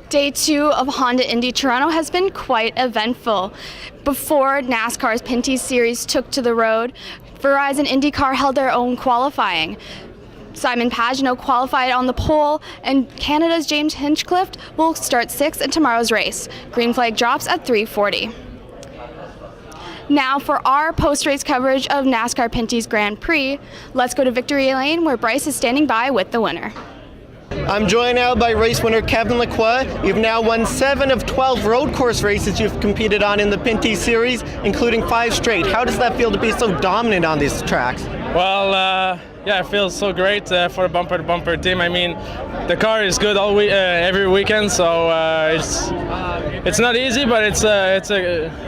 Day 2 of Honda Indy Toronto has been quite eventful. Before NASCAR's Pinty series took to the road, Verizon IndyCar held their own qualifying. Simon Pagenaud qualified on the pole, and Canada's James Hinchcliffe will start 6th in tomorrow's race. Green flag drops at 3:40. Now for our post-race coverage of NASCAR Pinty's Grand Prix, let's go to Victory Lane where Bryce is standing by with the winner. I'm joined now by race winner Kevin Lacroix. You've now won 7 of 12 road course races you've competed on in the Pinty series, including 5 straight. How does that feel to be so dominant on these tracks? Well, yeah, it feels so great for the bumper-to-bumper team. I mean, the car is good every weekend, so it's not easy, but it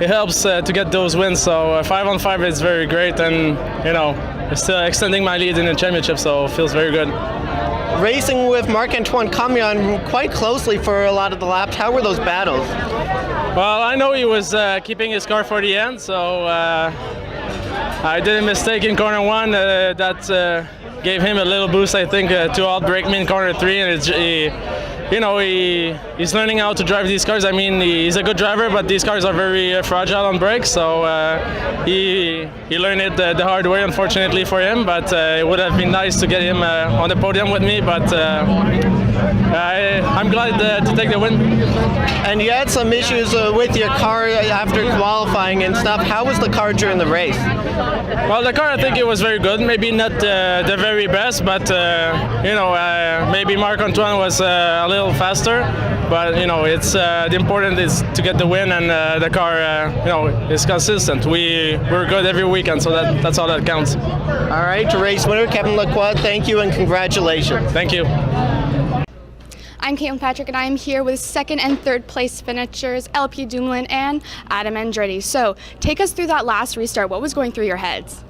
helps to get those wins. So 5-on-5 is very great, and it's still extending my lead in the championship, so it feels very good. Racing with Marc-Antoine Camion quite closely for a lot of the laps. How were those battles? Well, I know he was keeping his car for the end, so I did a mistake in corner 1 that gave him a little boost, I think, to outbrake me in corner 3, and he's learning how to drive these cars. I mean, he's a good driver, but these cars are very fragile on brakes, so he learned it the hard way, unfortunately for him, but it would have been nice to get him on the podium with me, but I'm glad to take the win. And you had some issues with your car after qualifying and stuff. How was the car during the race? Well, the car, I think it was very good. Maybe not the very best, but maybe Marc-Antoine was a little faster. But it's the important is to get the win, and the car, is consistent. We're good every weekend, so that's all that counts. All right, race winner Kevin Lacroix, thank you and congratulations. Thank you. I'm Caitlin Patrick, and I am here with 2nd and 3rd place finishers LP Dumoulin and Adam Andretti. So take us through that last restart. What was going through your heads?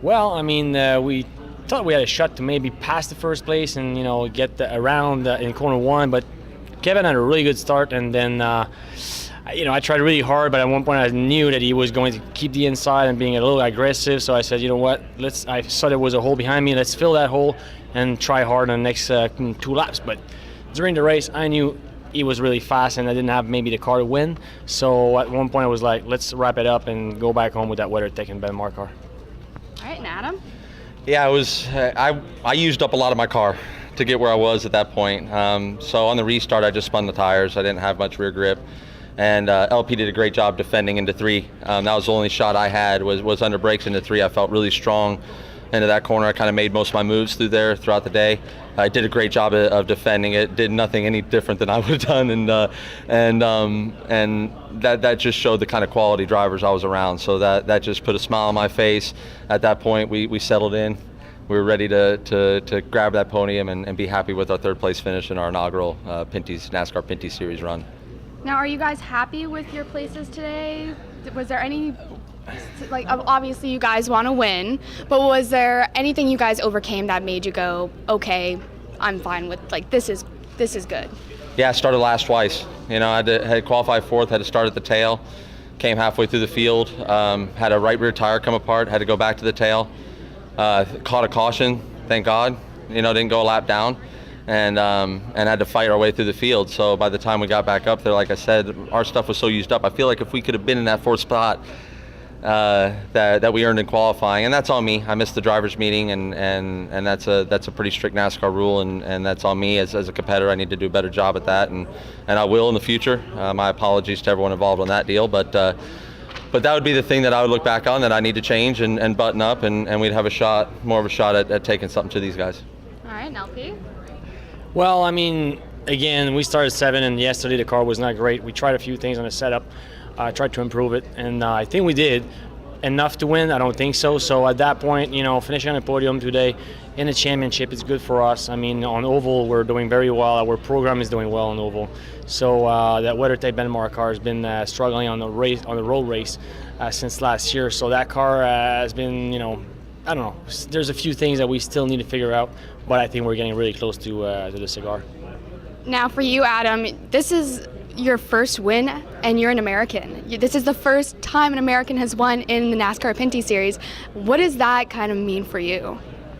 Well, I mean, we thought we had a shot to maybe pass the first place and get around in corner 1, but Kevin had a really good start, and then I tried really hard, but at one point I knew that he was going to keep the inside and being a little aggressive, so I said, you know what, I saw there was a hole behind me, let's fill that hole and try hard on the next 2 laps. But during the race, I knew he was really fast, and I didn't have maybe the car to win. So at one point, I was like, let's wrap it up and go back home with that WeatherTech and Ben car. All right, and Adam? Yeah, I used up a lot of my car to get where I was at that point. So on the restart, I just spun the tires. I didn't have much rear grip. And LP did a great job defending into 3. That was the only shot I had was under brakes into 3. I felt really strong into that corner. I kind of made most of my moves through there throughout the day. I did a great job of defending it. Did nothing any different than I would have done, and that just showed the kind of quality drivers I was around. So that just put a smile on my face. At that point, we settled in. We were ready to grab that podium and be happy with our 3rd place finish in our inaugural NASCAR Pinty Series run. Now, are you guys happy with your places today? Was there any, obviously you guys want to win, but was there anything you guys overcame that made you go, okay, I'm fine with, this is good? Yeah, I started last twice. I had qualified 4th, had to start at the tail, came halfway through the field, had a right rear tire come apart, had to go back to the tail, caught a caution, thank God, didn't go a lap down. And had to fight our way through the field. So by the time we got back up there, like I said, our stuff was so used up. I feel like if we could have been in that 4th spot that we earned in qualifying, and that's on me. I missed the drivers' meeting, and that's a pretty strict NASCAR rule, and that's on me as a competitor. I need to do a better job at that, and I will in the future. My apologies to everyone involved on that deal, but that would be the thing that I would look back on that I need to change and button up, and we'd have more of a shot at taking something to these guys. All right, LP. Well, I mean, again, we started 7, and yesterday the car was not great. We tried a few things on the setup, tried to improve it, and I think we did enough to win. I don't think so. So at that point, finishing on the podium today in the championship is good for us. I mean, on oval we're doing very well. Our program is doing well on oval. So that WeatherTech Benmar car has been struggling on the road race since last year. So that car has been, I don't know. There's a few things that we still need to figure out, but I think we're getting really close to the cigar. Now for you, Adam, this is your first win, and you're an American. This is the first time an American has won in the NASCAR Pinty Series. What does that kind of mean for you?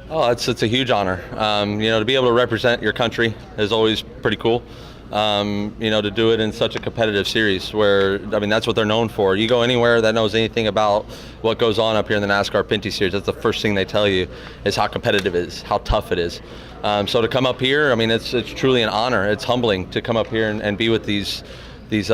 Oh, it's a huge honor. To be able to represent your country is always pretty cool. To do it in such a competitive series where, I mean, that's what they're known for. You go anywhere that knows anything about what goes on up here in the NASCAR Pinty series, that's the first thing they tell you is how competitive it is, how tough it is. So to come up here, I mean, it's truly an honor. It's humbling to come up here and be with these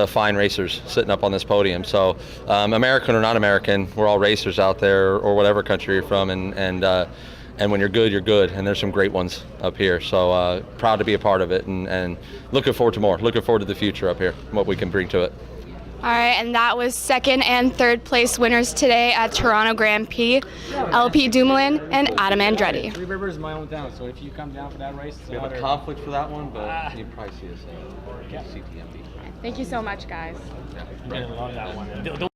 fine racers sitting up on this podium. So American or not American, we're all racers out there, or whatever country you're from, and when you're good, and there's some great ones up here. So proud to be a part of it, and looking forward to more. Looking forward to the future up here, what we can bring to it. All right, and that was second and third place winners today at Toronto Grand Prix, LP Dumoulin and Adam Andretti. Three Rivers is my own town, so if you come down for that race, We have a conflict for that one, but you probably see us at CTMD. Thank you so much, guys. You're gonna love that one.